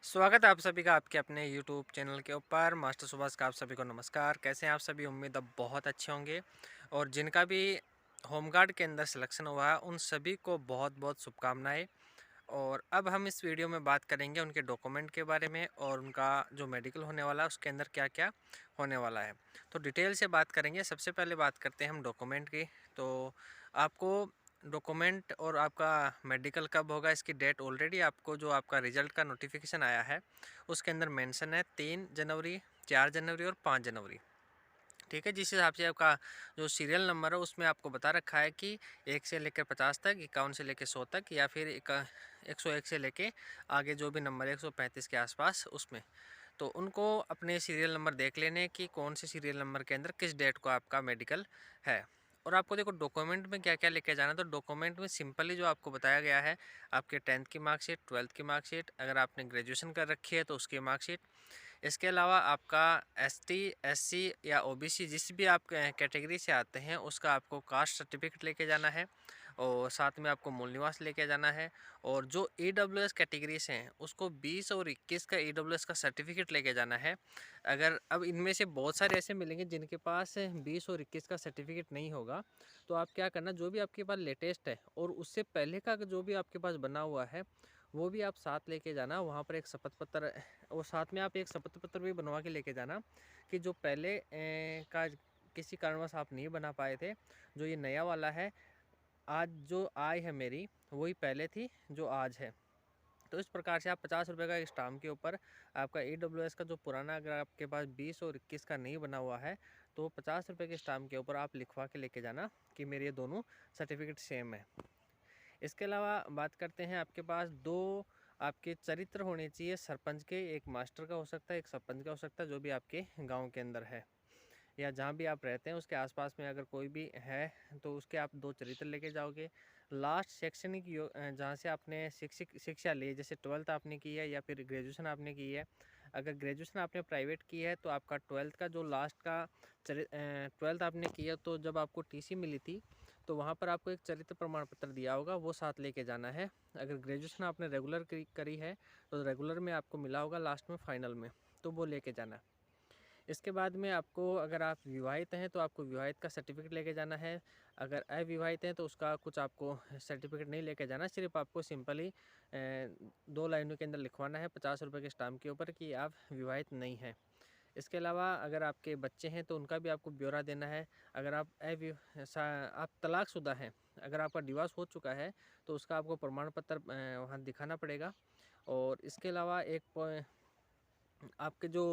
स्वागत है आप सभी का आपके अपने यूट्यूब चैनल के ऊपर मास्टर सुभाष का। आप सभी को नमस्कार। कैसे हैं आप सभी? उम्मीद है बहुत अच्छे होंगे। और जिनका भी होमगार्ड के अंदर सिलेक्शन हुआ है उन सभी को बहुत बहुत शुभकामनाएं। और अब हम इस वीडियो में बात करेंगे उनके डॉक्यूमेंट के बारे में और उनका जो मेडिकल होने वाला है उसके अंदर क्या क्या होने वाला है। तो डिटेल से बात करेंगे। सबसे पहले बात करते हैं हम डॉक्यूमेंट की। तो आपको डॉक्यूमेंट और आपका मेडिकल कब होगा इसकी डेट ऑलरेडी आपको जो आपका रिजल्ट का नोटिफिकेशन आया है उसके अंदर मेंशन है 3 जनवरी, 4 जनवरी और 5 जनवरी। ठीक है, जिस हिसाब से आपका जो सीरियल नंबर है उसमें आपको बता रखा है कि 1 से लेकर 50 तक, 51 से लेकर 100 तक, या फिर 101 से लेके आगे जो भी नंबर है 135 के आसपास उसमें। तो उनको अपने सीरियल नंबर देख लेने कि कौन से सीरियल नंबर के अंदर किस डेट को आपका मेडिकल है। और आपको देखो डॉक्यूमेंट में क्या क्या लेके जाना है। तो डॉक्यूमेंट में सिंपली जो आपको बताया गया है, आपके 10th की मार्कशीट, 12th की मार्कशीट, अगर आपने ग्रेजुएशन कर रखी है तो उसकी मार्कशीट। इसके अलावा आपका एसटी, एससी या ओबीसी जिस भी आप कैटेगरी से आते हैं उसका आपको कास्ट सर्टिफिकेट लेके जाना है। और साथ में आपको मूल निवास लेके जाना है। और जो ईडब्ल्यूएस कैटेगरी से हैं उसको 20 और 21 का ईडब्ल्यूएस का सर्टिफिकेट लेके जाना है। अगर अब इनमें से बहुत सारे ऐसे मिलेंगे जिनके पास 20 और 21 का सर्टिफिकेट नहीं होगा, तो आप क्या करना, जो भी आपके पास लेटेस्ट है और उससे पहले का जो भी आपके पास बना हुआ है वो भी आप साथ लेके जाना। वहाँ पर एक शपथ पत्र, और साथ में आप एक शपथ पत्र भी बनवा के लेके जाना कि जो पहले का किसी कारणवश आप नहीं बना पाए थे, जो ये नया वाला है, आज जो आय है मेरी वही पहले थी जो आज है। तो इस प्रकार से आप 50 रुपये का स्टाम्प के ऊपर आपका ईडब्ल्यूएस का जो पुराना, अगर आपके पास 20 और 21 का नहीं बना हुआ है तो 50 रुपये के स्टाम्प के ऊपर आप लिखवा के लेके जाना कि मेरे ये दोनों सर्टिफिकेट सेम है। इसके अलावा बात करते हैं, आपके पास दो आपके चरित्र होने चाहिए सरपंच के। एक मास्टर का हो सकता है, एक सरपंच का हो सकता है, जो भी आपके गांव के अंदर है या जहाँ भी आप रहते हैं उसके आसपास में अगर कोई भी है तो उसके आप दो चरित्र लेके जाओगे। लास्ट शैक्षणिक जहाँ से आपने शिक्षा ली है, जैसे 12th आपने की है या फिर ग्रेजुएशन आपने की है। अगर ग्रेजुएशन आपने प्राइवेट की है तो आपका 12th का जो लास्ट का 12th आपने किया तो जब आपको टीसी मिली थी तो वहाँ पर आपको एक चरित्र प्रमाण पत्र दिया होगा, वो साथ लेके जाना है। अगर ग्रेजुएशन आपने रेगुलर करी है तो रेगुलर में आपको मिला होगा लास्ट में फाइनल में, तो वो लेके जाना है। इसके बाद में आपको, अगर आप विवाहित हैं तो आपको विवाहित का सर्टिफिकेट लेके जाना है। अगर अविवाहित हैं तो उसका कुछ आपको सर्टिफिकेट नहीं लेके जाना, सिर्फ आपको सिंपली 2 लाइनों के अंदर लिखवाना है 50 रुपये के स्टाम्प के ऊपर कि आप विवाहित नहीं हैं। इसके अलावा अगर आपके बच्चे हैं तो उनका भी आपको ब्यौरा देना है। अगर आप तलाकशुदा हैं, अगर आपका डिवोर्स हो चुका है तो उसका आपको प्रमाण पत्र वहाँ दिखाना पड़ेगा। और इसके अलावा एक आपके जो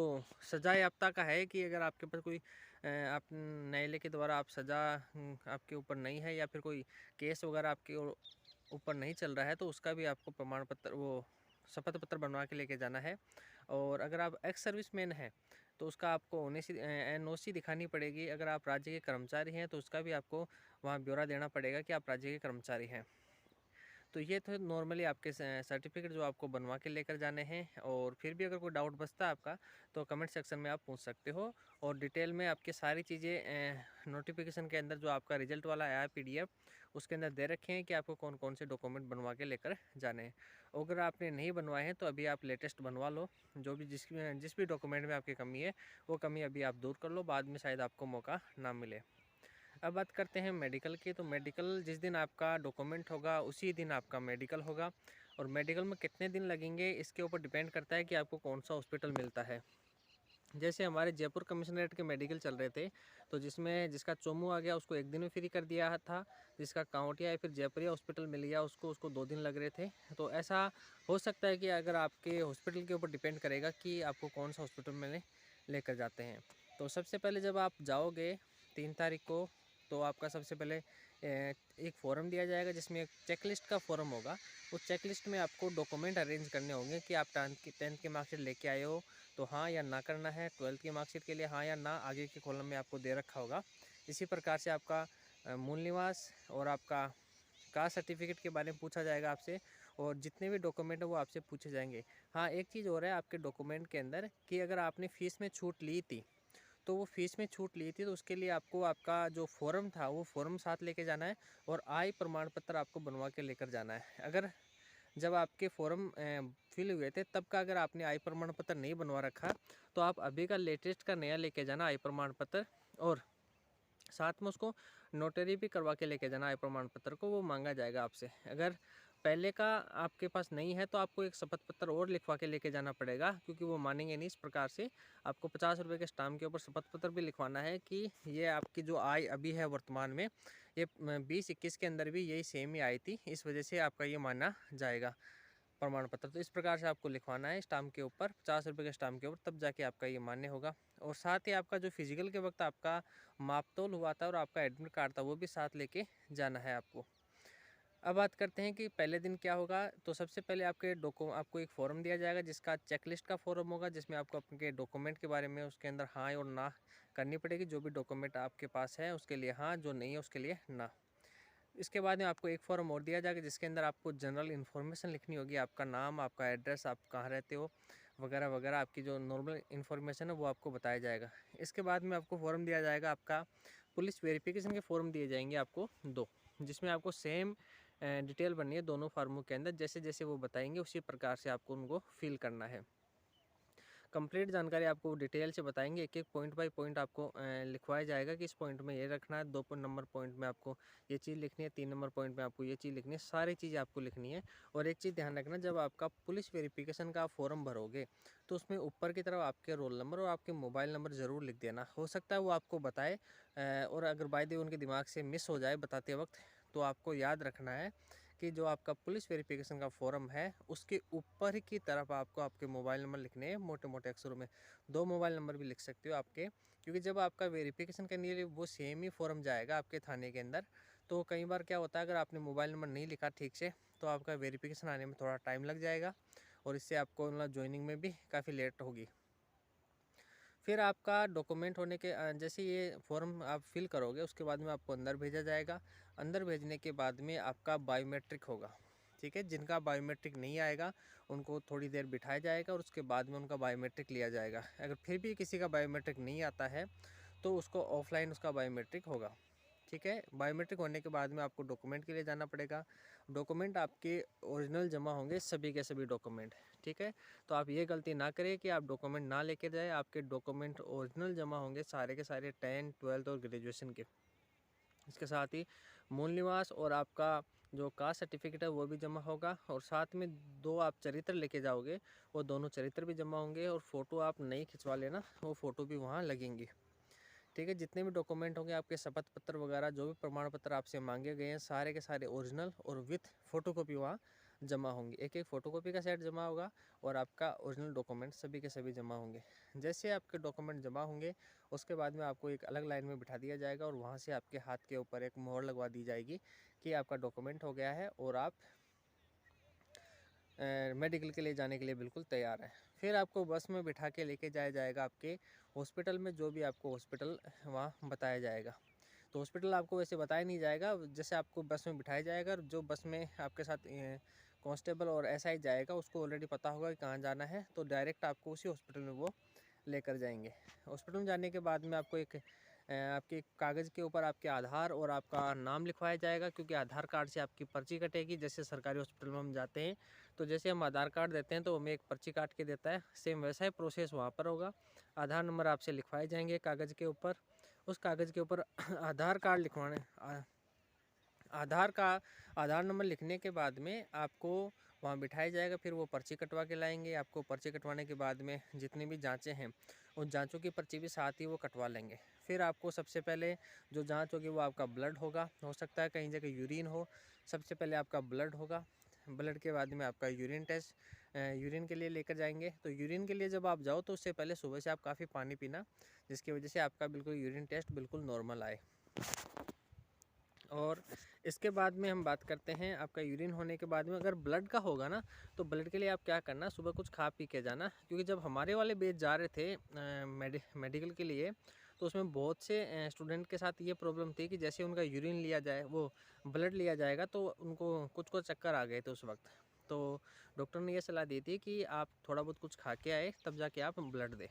सज़ा याफ्ता का है कि अगर आपके पास कोई आप न्यायालय के द्वारा आप सज़ा आपके ऊपर नहीं है या फिर कोई केस वगैरह आपके ऊपर नहीं चल रहा है तो उसका भी आपको प्रमाण पत्र, वो शपथ पत्र बनवा के लेके जाना है। और अगर आप एक्स सर्विसमैन हैं तो उसका आपको एनओसी दिखानी पड़ेगी। अगर आप राज्य के कर्मचारी हैं तो उसका भी आपको वहाँ ब्यौरा देना पड़ेगा कि आप राज्य के कर्मचारी हैं। तो ये तो नॉर्मली आपके सर्टिफिकेट जो आपको बनवा के लेकर जाने हैं। और फिर भी अगर कोई डाउट बचता है आपका तो कमेंट सेक्शन में आप पूछ सकते हो। और डिटेल में आपकी सारी चीज़ें नोटिफिकेशन के अंदर जो आपका रिजल्ट वाला आया है पीडीएफ, उसके अंदर दे रखे हैं कि आपको कौन कौन से डॉक्यूमेंट बनवा के लेकर जाने हैं। अगर आपने नहीं बनवाए हैं तो अभी आप लेटेस्ट बनवा लो। जो भी जिस भी डॉक्यूमेंट में आपकी कमी है वो कमी अभी आप दूर कर लो, बाद में शायद आपको मौका ना मिले। अब बात करते हैं मेडिकल की। तो मेडिकल जिस दिन आपका डॉक्यूमेंट होगा उसी दिन आपका मेडिकल होगा। और मेडिकल में कितने दिन लगेंगे इसके ऊपर डिपेंड करता है कि आपको कौन सा हॉस्पिटल मिलता है। जैसे हमारे जयपुर कमिश्नरेट के मेडिकल चल रहे थे तो जिसका चोमू आ गया उसको 1 दिन में फ्री कर दिया था। जिसका कांवटिया या फिर जयपुरिया हॉस्पिटल मिल गया उसको 2 दिन लग रहे थे। तो ऐसा हो सकता है कि अगर आपके हॉस्पिटल के ऊपर डिपेंड करेगा कि आपको कौन सा हॉस्पिटल में लेकर जाते हैं। तो सबसे पहले जब आप जाओगे 3 तारीख को तो आपका सबसे पहले एक फ़ॉर्म दिया जाएगा जिसमें एक चेकलिस्ट का फॉर्म होगा। उस चेकलिस्ट में आपको डॉक्यूमेंट अरेंज करने होंगे कि आप 10th की मार्कशीट लेके आए हो तो हाँ या ना करना है। 12th की मार्कशीट के लिए हाँ या ना आगे के कॉलम में आपको दे रखा होगा। इसी प्रकार से आपका मूल निवास और आपका कास्ट सर्टिफिकेट के बारे में पूछा जाएगा आपसे। और जितने भी डॉक्यूमेंट है वो आपसे पूछे जाएंगे। हाँ, एक चीज़ और है आपके डॉक्यूमेंट के अंदर कि अगर आपने फ़ीस में छूट ली थी तो वो फ़ीस में छूट ली थी तो उसके लिए आपको आपका जो फॉर्म था वो फॉर्म साथ लेके जाना है। और आय प्रमाण पत्र आपको बनवा के लेकर जाना है। अगर जब आपके फॉर्म फिल हुए थे तब का अगर आपने आय प्रमाण पत्र नहीं बनवा रखा तो आप अभी का लेटेस्ट का नया लेके जाना आय प्रमाण पत्र, और साथ में उसको नोटरी भी करवा के लेके जाना आय प्रमाण पत्र को, वो मांगा जाएगा आपसे। अगर पहले का आपके पास नहीं है तो आपको एक शपथ पत्र और लिखवा के लेके जाना पड़ेगा, क्योंकि वो मानेंगे नहीं। इस प्रकार से आपको 50 रुपये के स्टाम्प के ऊपर शपथ पत्र भी लिखवाना है कि ये आपकी जो आय अभी है वर्तमान में, ये 20-21 के अंदर भी यही सेम ही आई थी, इस वजह से आपका ये माना जाएगा प्रमाण पत्र। तो इस प्रकार से आपको लिखवाना है स्टाम्प के ऊपर, 50 रुपये के स्टाम्प के ऊपर, तब जाके आपका ये मान्य होगा। और साथ ही आपका जो फिजिकल के वक्त आपका मापतोल हुआ था और आपका एडमिट कार्ड था वो भी साथ लेके जाना है आपको। अब बात करते हैं कि पहले दिन क्या होगा। तो सबसे पहले आपको एक फॉर्म दिया जाएगा जिसका चेकलिस्ट का फॉर्म होगा, जिसमें आपको अपने डॉक्यूमेंट के बारे में उसके अंदर हाँ और ना करनी पड़ेगी। जो भी डॉक्यूमेंट आपके पास है उसके लिए हाँ, जो नहीं है उसके लिए ना। इसके बाद में आपको एक फॉर्म और दिया जाएगा जिसके अंदर आपको जनरल इन्फॉर्मेशन लिखनी होगी, आपका नाम, आपका एड्रेस, आप कहाँ रहते हो वगैरह वगैरह, आपकी जो नॉर्मल इन्फॉर्मेशन है वो आपको बताया जाएगा। इसके बाद में आपको फॉर्म दिया जाएगा आपका पुलिस वेरिफिकेशन के फॉर्म दिए जाएंगे आपको 2, जिसमें आपको सेम डिटेल बननी है दोनों फार्मों के अंदर। जैसे जैसे वो बताएंगे उसी प्रकार से आपको उनको फिल करना है। कंप्लीट जानकारी आपको डिटेल से बताएंगे, एक एक पॉइंट बाय पॉइंट आपको लिखवाया जाएगा कि इस पॉइंट में ये रखना है, 2 नंबर पॉइंट में आपको ये चीज़ लिखनी है, 3 नंबर पॉइंट में आपको ये चीज़ लिखनी है, सारी चीज़ें आपको लिखनी है। और एक चीज़ ध्यान रखना, जब आपका पुलिस वेरिफिकेशन का फॉर्म भरोगे तो उसमें ऊपर की तरफ आपके रोल नंबर और आपके मोबाइल नंबर ज़रूर लिख देना। हो सकता है वो आपको बताए और अगर बाय द वे उनके दिमाग से मिस हो जाए बताते वक्त, तो आपको याद रखना है कि जो आपका पुलिस वेरिफिकेशन का फॉर्म है उसके ऊपर की तरफ आपको आपके मोबाइल नंबर लिखने हैं मोटे मोटे अक्षरों में। 2 मोबाइल नंबर भी लिख सकते हो आपके, क्योंकि जब आपका वेरिफिकेशन करने के लिए वो सेम ही फॉर्म जाएगा आपके थाने के अंदर, तो कई बार क्या होता है अगर आपने मोबाइल नंबर नहीं लिखा ठीक से तो आपका वेरिफिकेशन आने में थोड़ा टाइम लग जाएगा और इससे आपको मतलब ज्वाइनिंग में भी काफ़ी लेट होगी। फिर आपका डॉक्यूमेंट होने के जैसे ये फॉर्म आप फिल करोगे उसके बाद में आपको अंदर भेजा जाएगा। अंदर भेजने के बाद में आपका बायोमेट्रिक होगा, ठीक है। जिनका बायोमेट्रिक नहीं आएगा उनको थोड़ी देर बिठाया जाएगा और उसके बाद में उनका बायोमेट्रिक लिया जाएगा। अगर फिर भी किसी का बायोमेट्रिक नहीं आता है तो उसको ऑफलाइन उसका बायोमेट्रिक होगा, ठीक है। बायोमेट्रिक होने के बाद में आपको डॉक्यूमेंट के लिए जाना पड़ेगा। डॉक्यूमेंट आपके ओरिजिनल जमा होंगे, सभी के सभी डॉक्यूमेंट, ठीक है। तो आप ये गलती ना करें कि आप डॉक्यूमेंट ना लेके जाए, आपके डॉक्यूमेंट ओरिजिनल जमा होंगे सारे के सारे 10, 12 और ग्रेजुएशन के। इसके साथ ही मूल निवास और आपका जो कास्ट सर्टिफिकेट है वो भी जमा होगा, और साथ में 2 आप चरित्र लेके जाओगे, वो दोनों चरित्र भी जमा होंगे। और फ़ोटो आप नहीं खिंचवा लेना, वो फ़ोटो भी वहाँ लगेंगी, ठीक है। जितने भी डॉक्यूमेंट होंगे आपके शपथ पत्र वगैरह जो भी प्रमाण पत्र आपसे मांगे गए हैं सारे के सारे ओरिजिनल और विथ फोटोकॉपी वहाँ जमा होंगे। एक एक फ़ोटोकॉपी का सेट जमा होगा और आपका ओरिजिनल डॉक्यूमेंट सभी के सभी जमा होंगे। जैसे आपके डॉक्यूमेंट जमा होंगे उसके बाद में आपको एक अलग लाइन में बिठा दिया जाएगा और वहाँ से आपके हाथ के ऊपर एक मोहर लगवा दी जाएगी कि आपका डॉक्यूमेंट हो गया है और आप मेडिकल के लिए जाने के लिए बिल्कुल तैयार है। फिर आपको बस में बिठा के लेके जाया जाएगा आपके हॉस्पिटल में, जो भी आपको हॉस्पिटल वहाँ बताया जाएगा। तो हॉस्पिटल आपको वैसे बताया नहीं जाएगा, जैसे आपको बस में बिठाया जाएगा और जो बस में आपके साथ कांस्टेबल और एसआई जाएगा उसको ऑलरेडी पता होगा कि कहाँ जाना है, तो डायरेक्ट आपको उसी हॉस्पिटल में वो लेकर जाएंगे। हॉस्पिटल में जाने के बाद में आपको एक आपके कागज़ के ऊपर आपके आधार और आपका नाम लिखवाया जाएगा, क्योंकि आधार कार्ड से आपकी पर्ची कटेगी। जैसे सरकारी हॉस्पिटल में हम जाते हैं तो जैसे हम आधार कार्ड देते हैं तो हमें एक पर्ची काट के देता है, सेम वैसा ही प्रोसेस वहाँ पर होगा। आधार नंबर आपसे लिखवाए जाएंगे कागज़ के ऊपर। उस कागज़ के ऊपर आधार कार्ड लिखवाने आधार नंबर लिखने के बाद में आपको वहाँ बिठाया जाएगा। फिर वो पर्ची कटवा के लाएंगे आपको। पर्ची कटवाने के बाद में जितनी भी जांचें हैं उन जांचों की पर्ची भी साथ ही वो कटवा लेंगे। फिर आपको सबसे पहले जो जांच होगी वो आपका ब्लड होगा, हो सकता है कहीं जगह यूरिन हो। सबसे पहले आपका ब्लड होगा, ब्लड के बाद में आपका यूरिन टेस्ट यूरिन के लिए लेकर जाएंगे। तो यूरिन के लिए जब आप जाओ तो उससे पहले सुबह से आप काफ़ी पानी पीना, जिसकी वजह से आपका बिल्कुल यूरिन टेस्ट बिल्कुल नॉर्मल आए। और इसके बाद में हम बात करते हैं आपका यूरिन होने के बाद में अगर ब्लड का होगा ना, तो ब्लड के लिए आप क्या करना, सुबह कुछ खा पी के जाना। क्योंकि जब हमारे वाले बैच जा रहे थे मेडिकल के लिए तो उसमें बहुत से स्टूडेंट के साथ ये प्रॉब्लम थी कि जैसे उनका यूरिन लिया जाए, वो ब्लड लिया जाएगा, तो उनको कुछ कुछ चक्कर आ गए थे उस वक्त। तो डॉक्टर ने ये सलाह दी थी कि आप थोड़ा बहुत कुछ खा के आए तब जाके आप ब्लड दें।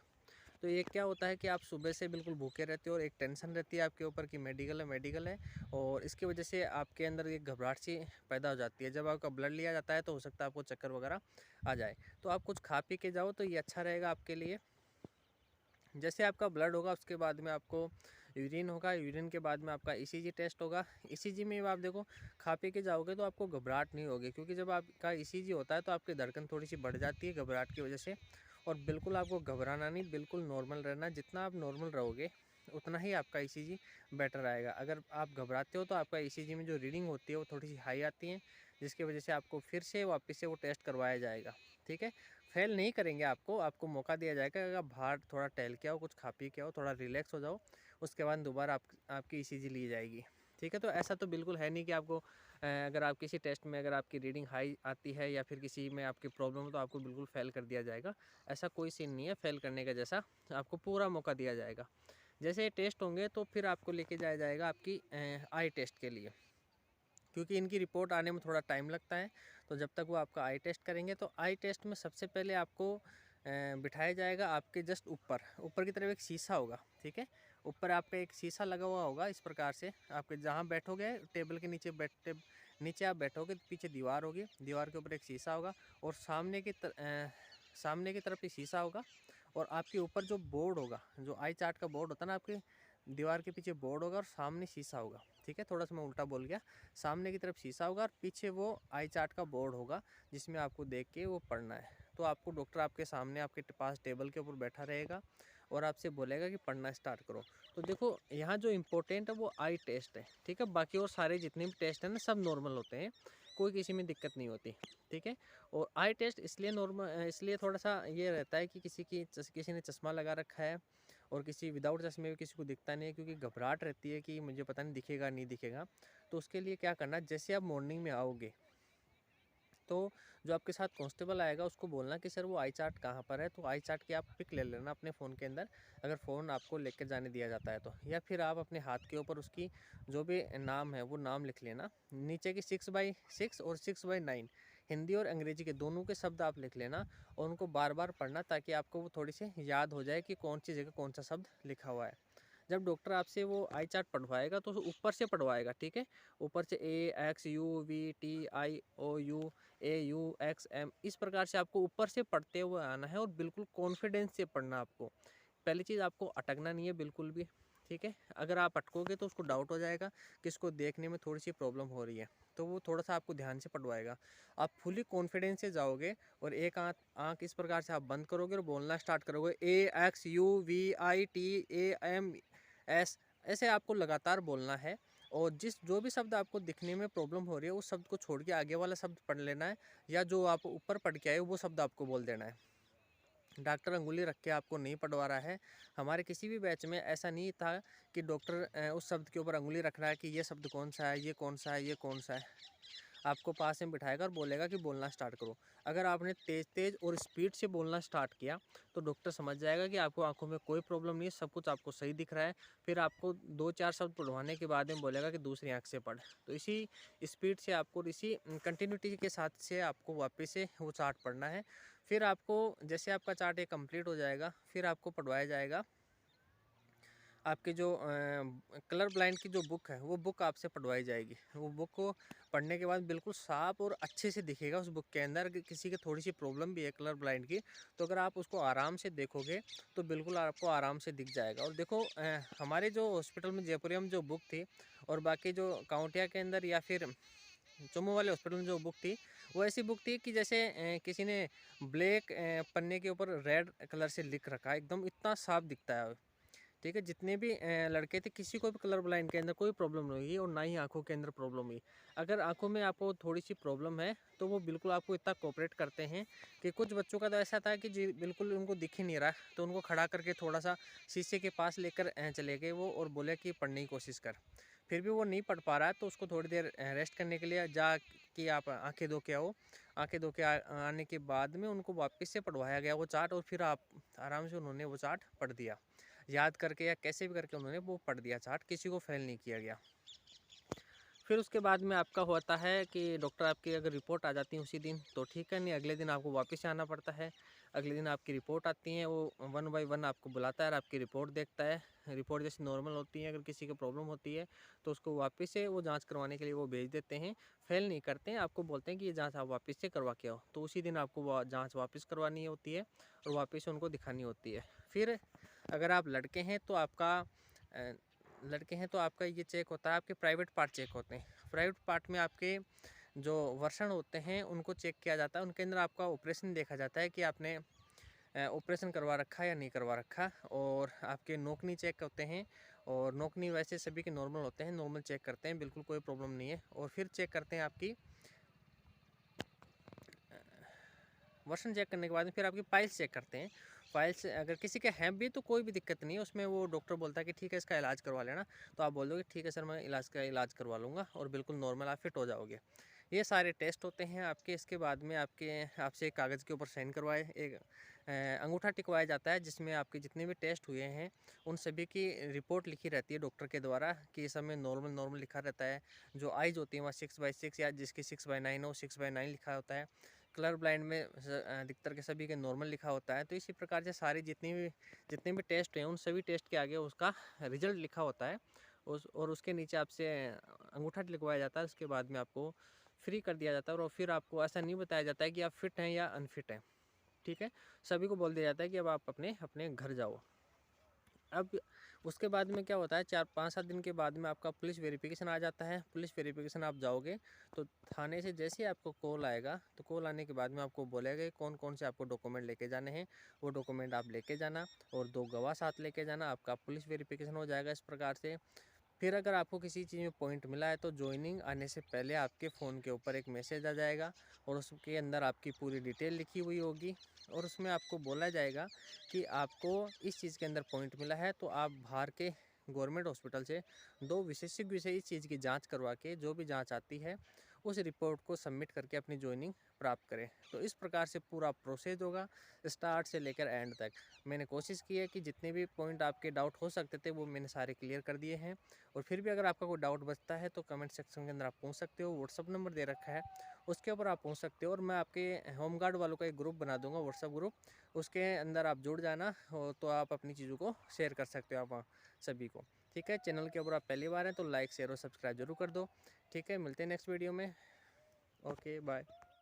तो ये क्या होता है कि आप सुबह से बिल्कुल भूखे रहते हो और एक टेंशन रहती है आपके ऊपर कि मेडिकल है और इसकी वजह से आपके अंदर एक घबराहट सी पैदा हो जाती है। जब आपका ब्लड लिया जाता है तो हो सकता है आपको चक्कर वगैरह आ जाए। तो आप कुछ खा पी के जाओ तो ये अच्छा रहेगा आपके लिए। जैसे आपका ब्लड होगा उसके बाद में आपको यूरिन होगा, यूरिन के बाद में आपका ईसीजी टेस्ट होगा। ईसीजी में आप देखो खा पी के जाओगे तो आपको घबराहट नहीं होगी, क्योंकि जब आपका ईसीजी होता है तो आपकी धड़कन थोड़ी सी बढ़ जाती है घबराहट की वजह से। और बिल्कुल आपको घबराना नहीं, बिल्कुल नॉर्मल रहना। जितना आप नॉर्मल रहोगे उतना ही आपका ईसीजी बेटर आएगा। अगर आप घबराते हो तो आपका ईसीजी में जो रीडिंग होती है वो थोड़ी सी हाई आती है, जिसकी वजह से आपको फिर से वापस से वो टेस्ट करवाया जाएगा। ठीक है, फेल नहीं करेंगे आपको, आपको मौका दिया जाएगा। अगर बाहर थोड़ा टहल के आओ, कुछ खा पी के आओ, थोड़ा रिलैक्स हो जाओ, उसके बाद दोबारा आपकी ईसीजी ली जाएगी। ठीक है, तो ऐसा तो बिल्कुल है नहीं कि आपको अगर आप किसी टेस्ट में अगर आपकी रीडिंग हाई आती है या फिर किसी में आपकी प्रॉब्लम हो तो आपको बिल्कुल फेल कर दिया जाएगा। ऐसा कोई सीन नहीं है फेल करने का, जैसा आपको पूरा मौका दिया जाएगा। जैसे ये टेस्ट होंगे तो फिर आपको लेके जाया जाएगा आपकी आई टेस्ट के लिए, क्योंकि इनकी रिपोर्ट आने में थोड़ा टाइम लगता है। तो जब तक वो आपका आई टेस्ट करेंगे, तो आई टेस्ट में सबसे पहले आपको बिठाया जाएगा आपके जस्ट ऊपर ऊपर की तरफ एक शीशा होगा। ठीक है, ऊपर आपका एक शीशा लगा हुआ होगा। इस प्रकार से आपके जहाँ बैठोगे टेबल के नीचे नीचे आप बैठोगे, पीछे दीवार होगी, दीवार के ऊपर एक शीशा होगा और सामने की तरफ ही शीशा होगा। और आपके ऊपर जो बोर्ड होगा, जो आई चार्ट का बोर्ड होता है ना, आपके दीवार के पीछे बोर्ड होगा और सामने शीशा होगा। ठीक है, थोड़ा सा मैं उल्टा बोल गया। सामने की तरफ शीशा होगा और पीछे वो आई चार्ट का बोर्ड होगा, जिसमें आपको देख के वो पढ़ना है। तो आपको डॉक्टर आपके सामने आपके पास टेबल के ऊपर बैठा रहेगा और आपसे बोलेगा कि पढ़ना स्टार्ट करो। तो देखो यहाँ जो इम्पोर्टेंट है वो आई टेस्ट है। ठीक है, बाकी और सारे जितने भी टेस्ट हैं ना सब नॉर्मल होते हैं, कोई किसी में दिक्कत नहीं होती। ठीक है, और आई टेस्ट इसलिए नॉर्मल, इसलिए थोड़ा सा ये रहता है कि किसी ने चश्मा लगा रखा है और किसी विदाउट चश्मे में किसी को दिखता नहीं है, क्योंकि घबराहट रहती है कि मुझे पता नहीं दिखेगा नहीं दिखेगा। तो उसके लिए क्या करना, जैसे आप मॉर्निंग में आओगे तो जो आपके साथ कांस्टेबल आएगा उसको बोलना कि सर वो आई चार्ट कहाँ पर है। तो आई चार्ट की आप पिक ले लेना अपने फ़ोन के अंदर, अगर फ़ोन आपको लेकर जाने दिया जाता है तो, या फिर आप अपने हाथ के ऊपर उसकी जो भी नाम है वो नाम लिख लेना। नीचे की 6x6 और 6x9 हिंदी और अंग्रेजी के दोनों के शब्द आप लिख लेना और उनको बार बार पढ़ना, ताकि आपको वो थोड़ी सी याद हो जाए कि कौन सी जगह कौन सा शब्द लिखा हुआ है। जब डॉक्टर आपसे वो आई चार्ट पढ़वाएगा तो ऊपर से पढ़वाएगा। ठीक है, ऊपर से AXUVTIOUAUXM इस प्रकार से आपको ऊपर से पढ़ते हुए आना है और बिल्कुल कॉन्फिडेंस से पढ़ना आपको। पहली चीज़, आपको अटकना नहीं है बिल्कुल भी। ठीक है, अगर आप अटकोगे तो उसको डाउट हो जाएगा कि इसको देखने में थोड़ी सी प्रॉब्लम हो रही है, तो वो थोड़ा सा आपको ध्यान से पढ़वाएगा। आप फुली कॉन्फिडेंस से जाओगे और एक आँख इस प्रकार से आप बंद करोगे और बोलना स्टार्ट करोगे AXUVITAMS, ऐसे आपको लगातार बोलना है। और जो भी शब्द आपको दिखने में प्रॉब्लम हो रही है उस शब्द को छोड़ के आगे वाला शब्द पढ़ लेना है, या जो आप ऊपर पढ़ के आए वो शब्द आपको बोल देना है। डॉक्टर अंगुली रख के आपको नहीं पढ़वा रहा है। हमारे किसी भी बैच में ऐसा नहीं था कि डॉक्टर उस शब्द के ऊपर अंगुली रख रहा है कि ये शब्द कौन सा है, ये कौन सा है, ये कौन सा है। आपको पास में बिठाएगा और बोलेगा कि बोलना स्टार्ट करो। अगर आपने तेज़ तेज़ और स्पीड से बोलना स्टार्ट किया तो डॉक्टर समझ जाएगा कि आपको आंखों में कोई प्रॉब्लम नहीं है, सब कुछ आपको सही दिख रहा है। फिर आपको 2-4 शब्द पढ़वाने के बाद में बोलेगा कि दूसरी आंख से पढ़। तो इसी स्पीड से आपको, इसी कंटिन्यूटी के साथ से आपको वापस से वो चार्ट पढ़ना है। फिर आपको, जैसे आपका चार्ट ये कंप्लीट हो जाएगा, फिर आपको पढ़वाया जाएगा आपके जो कलर ब्लाइंड की जो बुक है वो बुक आपसे पढ़वाई जाएगी। वो बुक को पढ़ने के बाद बिल्कुल साफ और अच्छे से दिखेगा उस बुक के अंदर कि किसी की थोड़ी सी प्रॉब्लम भी है कलर ब्लाइंड की, तो अगर आप उसको आराम से देखोगे तो बिल्कुल आपको आराम से दिख जाएगा। और देखो हमारे जो हॉस्पिटल में जयपुरिया में जो बुक थी और बाकी जो काउंटिया के अंदर या फिर जम्मू वाले हॉस्पिटल में जो बुक थी, वो ऐसी बुक थी कि जैसे किसी ने ब्लैक पन्ने के ऊपर रेड कलर से लिख रखा है, एकदम इतना साफ दिखता है। ठीक है, जितने भी लड़के थे किसी को भी कलर ब्लाइंड के अंदर कोई प्रॉब्लम नहीं हुई और ना ही आंखों के अंदर प्रॉब्लम हुई। अगर आंखों में आपको थोड़ी सी प्रॉब्लम है तो वो बिल्कुल आपको इतना कोऑपरेट करते हैं कि कुछ बच्चों का तो ऐसा था कि जी बिल्कुल उनको दिख ही नहीं रहा, तो उनको खड़ा करके थोड़ा सा शीशे के पास लेकर चले गए वो और बोले कि पढ़ने की कोशिश कर। फिर भी वो नहीं पढ़ पा रहा है तो उसको थोड़ी देर रेस्ट करने के लिए जा कि आप आंखें धो के आओ। आंखें धो के आने के बाद में उनको वापस से पढ़वाया गया वो चार्ट, और फिर आप आराम से उन्होंने वो चार्ट पढ़ दिया, याद करके या कैसे भी करके उन्होंने वो पढ़ दिया चार्ट, किसी को फेल नहीं किया गया। फिर उसके बाद में आपका होता है कि डॉक्टर आपकी अगर रिपोर्ट आ जाती है उसी दिन तो ठीक है, नहीं अगले दिन आपको वापस से आना पड़ता है। अगले दिन आपकी रिपोर्ट आती है, वो 1 बाय 1 आपको बुलाता है और आपकी रिपोर्ट देखता है। रिपोर्ट जैसे नॉर्मल होती है, अगर किसी को प्रॉब्लम होती है तो उसको वापस से वो जांच करवाने के लिए वो भेज देते हैं। फेल नहीं करते हैं, आपको बोलते हैं कि ये जांच आप वापस से करवा के आओ, तो उसी दिन आपको वो जाँच वापस करवानी होती है और वापस से उनको दिखानी होती है। फिर अगर आप लड़के हैं तो आपका ये चेक होता है, आपके प्राइवेट पार्ट चेक होते हैं। प्राइवेट पार्ट में आपके जो वर्षण होते हैं उनको चेक किया जाता है, उनके अंदर आपका ऑपरेशन देखा जाता है कि आपने ऑपरेशन करवा रखा या नहीं करवा रखा। और आपके नोकनी चेक होते हैं, और नोकनी वैसे सभी के नॉर्मल होते हैं, नॉर्मल चेक करते हैं, बिल्कुल कोई प्रॉब्लम नहीं है। और फिर चेक करते हैं आपकी वर्षण चेक करने के बाद में फिर आपकी पाइल्स चेक करते हैं। पाइल्स अगर किसी के हैं भी तो कोई भी दिक्कत नहीं है उसमें, वो डॉक्टर बोलता है कि ठीक है इसका इलाज करवा लेना, तो आप बोल दोगे ठीक है सर मैं इलाज करवा लूँगा और बिल्कुल नॉर्मल आप फिट हो जाओगे। ये सारे टेस्ट होते हैं आपके। इसके बाद में आपसे एक कागज़ के ऊपर साइन करवाए, एक अंगूठा टिकवाया जाता है जिसमें आपके जितने भी टेस्ट हुए हैं उन सभी की रिपोर्ट लिखी रहती है डॉक्टर के द्वारा कि इस समय नॉर्मल लिखा रहता है। जो आइज़ होती है वहाँ 6/6 या जिसकी 6/9 हो 6/9 लिखा होता है। कलर ब्लाइंड में अधिकतर के सभी के नॉर्मल लिखा होता है। तो इसी प्रकार से सारी जितने भी टेस्ट हैं उन सभी टेस्ट के आगे उसका रिजल्ट लिखा होता है और उसके नीचे आपसे अंगूठा लिखवाया जाता है। उसके बाद में आपको फ्री कर दिया जाता है और फिर आपको ऐसा नहीं बताया जाता है कि आप फिट हैं या अनफिट हैं। ठीक है, सभी को बोल दिया जाता है कि अब आप अपने अपने घर जाओ। अब उसके बाद में क्या होता है, 4-5-7 दिन के बाद में आपका पुलिस वेरिफिकेशन आ जाता है। पुलिस वेरिफिकेशन आप जाओगे तो थाने से जैसे ही आपको कॉल आएगा, तो कॉल आने के बाद में आपको बोलेगा कि कौन कौन से आपको डॉक्यूमेंट लेके जाने हैं। वो डॉक्यूमेंट आप लेके जाना और 2 गवाह साथ लेके जाना, आपका पुलिस वेरिफिकेशन हो जाएगा इस प्रकार से। फिर अगर आपको किसी चीज़ में पॉइंट मिला है तो ज्वाइनिंग आने से पहले आपके फ़ोन के ऊपर एक मैसेज आ जाएगा और उसके अंदर आपकी पूरी डिटेल लिखी हुई होगी और उसमें आपको बोला जाएगा कि आपको इस चीज़ के अंदर पॉइंट मिला है तो आप बाहर के गवर्नमेंट हॉस्पिटल से 2 विशेषज्ञ से इस चीज़ की जांच करवा के जो भी जांच आती है उस रिपोर्ट को सबमिट करके अपनी ज्वाइनिंग प्राप्त करें। तो इस प्रकार से पूरा प्रोसेस होगा स्टार्ट से लेकर एंड तक। मैंने कोशिश की है कि जितने भी पॉइंट आपके डाउट हो सकते थे वो मैंने सारे क्लियर कर दिए हैं। और फिर भी अगर आपका कोई डाउट बचता है तो कमेंट सेक्शन के अंदर आप पूछ सकते हो। व्हाट्सअप नंबर दे रखा है उसके ऊपर आप पूछ सकते हो और मैं आपके होमगार्ड वालों का एक ग्रुप बना दूंगा, व्हाट्सअप ग्रुप, उसके अंदर आप जुड़ जाना तो आप अपनी चीज़ों को शेयर कर सकते हो आप सभी को। ठीक है, चैनल के ऊपर आप पहली बार हैं तो लाइक शेयर और सब्सक्राइब जरूर कर दो। ठीक है, मिलते हैं नेक्स्ट वीडियो में। Okay bye.